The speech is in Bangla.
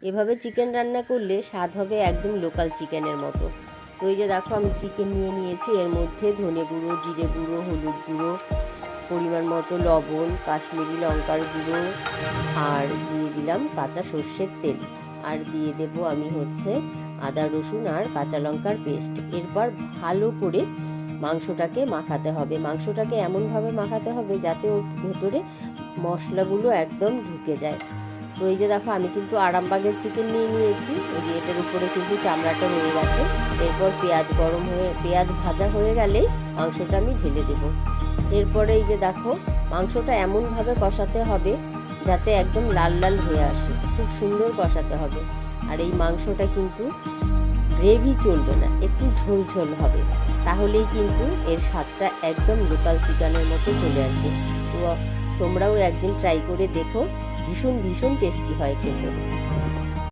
এভাবে চিকেন রান্না করলে স্বাদ হবে একদম লোকাল চিকেনের মতো। তো এই যে দেখো আমি চিকেন নিয়ে নিয়েছি, এর মধ্যে ধনে গুঁড়ো, জিরে গুঁড়ো, হলুদ গুঁড়ো, পরিমাণ মতো লবণ, কাশ্মীরি লঙ্কার গুঁড়ো, আর দিয়ে দিলাম কাঁচা সর্ষের তেল, আর দিয়ে দেব আমি আদা রসুন আর কাঁচা লঙ্কার পেস্ট। এরপর ভালো করে মাংসটাকে মাখাতে হবে। মাংসটাকে এমনভাবে মাখাতে হবে যাতে ওর ভেতরে মশলাগুলো একদম ঢুকে যায়। তো এই যে দেখো আমি কিন্তু আরামবাগের চিকেন নিয়ে নিয়েছি, এই যে এটার উপরে কিন্তু চামড়াটা রয়ে গেছে। এরপর পেঁয়াজ ভাজা হয়ে গেলেই মাংসটা আমি ঢেলে দেব। এরপরে এই যে দেখো মাংসটা এমনভাবে কষাতে হবে যাতে একদম লাল লাল হয়ে আসে, খুব সুন্দর কষাতে হবে। আর এই মাংসটা কিন্তু গ্রেভি চলবে না, একটু ঝোল ঝোল হবে, তাহলেই কিন্তু এর স্বাদটা একদম লোকাল চিকেনের মতো চলে আসবে। তো তোমরাও একদিন ট্রাই করে দেখো, ভীষণ ভীষণ টেস্টি হয় খেতে।